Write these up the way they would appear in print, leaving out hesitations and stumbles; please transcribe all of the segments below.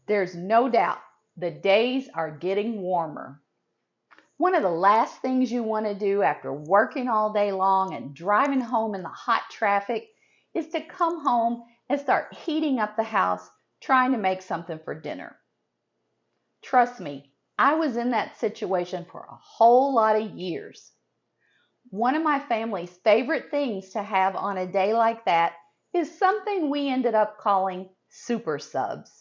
There's no doubt the days are getting warmer. One of the last things you want to do after working all day long and driving home in the hot traffic is to come home and start heating up the house trying to make something for dinner. Trust me, I was in that situation for a whole lot of years. One of my family's favorite things to have on a day like that is something we ended up calling super subs.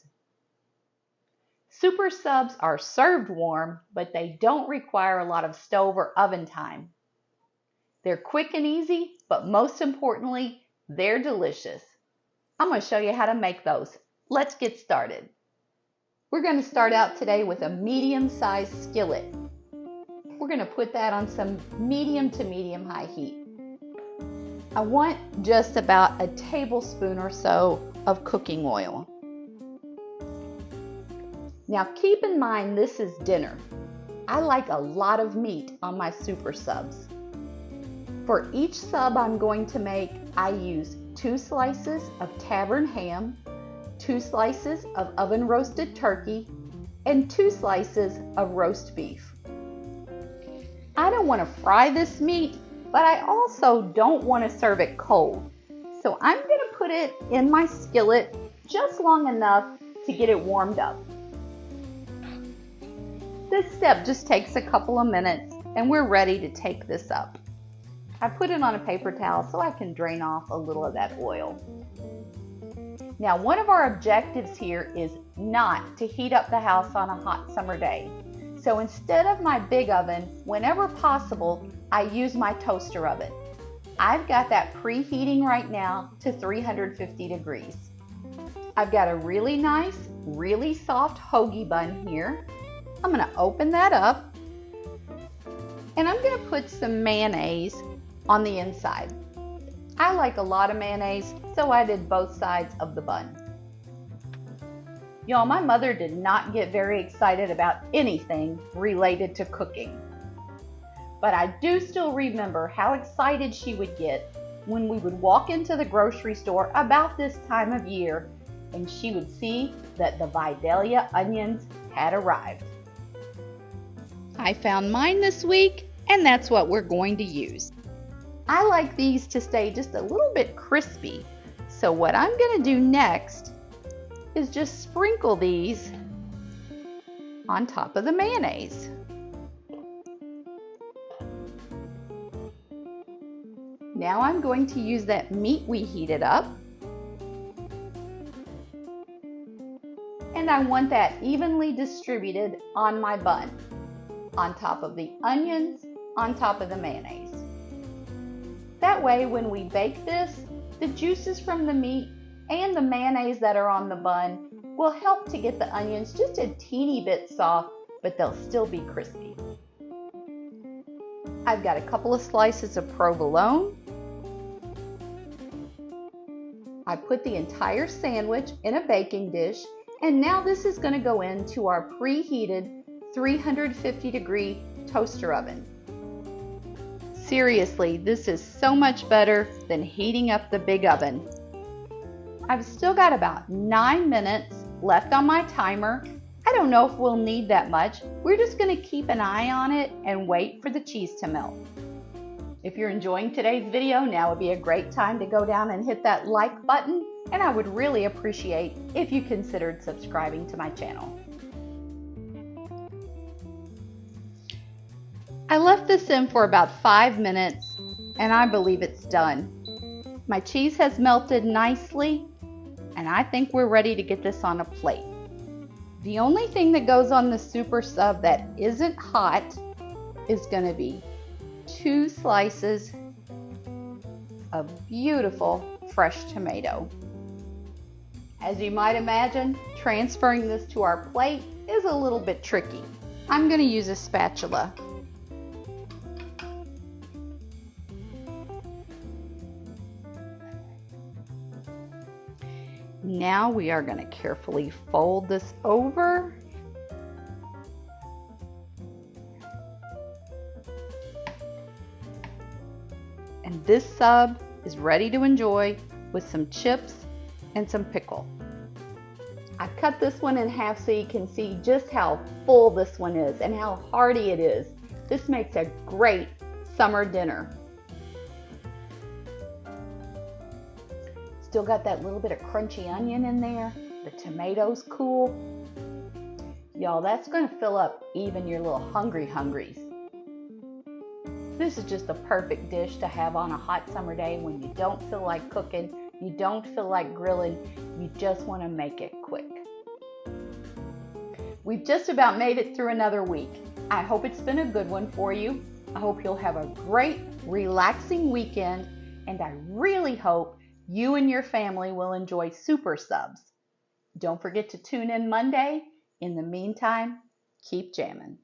Super subs are served warm, but they don't require a lot of stove or oven time. They're quick and easy, but most importantly, they're delicious. I'm going to show you how to make those. Let's get started. We're going to start out today with a medium-sized skillet. We're going to put that on some medium to medium-high heat. I want just about a tablespoon or so of cooking oil. Now keep in mind this is dinner. I like a lot of meat on my super subs. For each sub I'm going to make, I use 2 slices of tavern ham, 2 slices of oven roasted turkey, and 2 slices of roast beef. I don't want to fry this meat, but I also don't want to serve it cold. So I'm going to put it in my skillet just long enough to get it warmed up. This step just takes a couple of minutes and we're ready to take this up. I put it on a paper towel so I can drain off a little of that oil. Now, one of our objectives here is not to heat up the house on a hot summer day. So instead of my big oven, whenever possible, I use my toaster oven. I've got that preheating right now to 350 degrees. I've got a really nice, really soft hoagie bun here. I'm going to open that up and I'm going to put some mayonnaise on the inside. I like a lot of mayonnaise, so I did both sides of the bun. Y'all, my mother did not get very excited about anything related to cooking. But I do still remember how excited she would get when we would walk into the grocery store about this time of year and she would see that the Vidalia onions had arrived. I found mine this week, and that's what we're going to use. I like these to stay just a little bit crispy, so what I'm going to do next is just sprinkle these on top of the mayonnaise. Now I'm going to use that meat we heated up, and I want that evenly distributed on my bun, on top of the onions, on top of the mayonnaise. That way when we bake this, the juices from the meat and the mayonnaise that are on the bun will help to get the onions just a teeny bit soft, but they'll still be crispy. I've got a couple of slices of provolone. I put the entire sandwich in a baking dish, and now this is going to go into our preheated 350 degree toaster oven. Seriously, this is so much better than heating up the big oven. I've still got about 9 minutes left on my timer. I don't know if we'll need that much. We're just going to keep an eye on it and wait for the cheese to melt. If you're enjoying today's video, now would be a great time to go down and hit that like button, and I would really appreciate if you considered subscribing to my channel. I left this in for about 5 minutes, and I believe it's done. My cheese has melted nicely, and I think we're ready to get this on a plate. The only thing that goes on the super sub that isn't hot is going to be 2 slices of beautiful fresh tomato. As you might imagine, transferring this to our plate is a little bit tricky. I'm going to use a spatula. Now we are going to carefully fold this over. And this sub is ready to enjoy with some chips and some pickle. I cut this one in half so you can see just how full this one is and how hearty it is. This makes a great summer dinner. Still got that little bit of crunchy onion in there. The tomatoes cool. Y'all, that's gonna fill up even your little Hungries. This is just the perfect dish to have on a hot summer day when you don't feel like cooking, you don't feel like grilling, you just wanna make it quick. We've just about made it through another week. I hope it's been a good one for you. I hope you'll have a great, relaxing weekend, and I really hope you and your family will enjoy super subs. Don't forget to tune in Monday. In the meantime, keep jamming.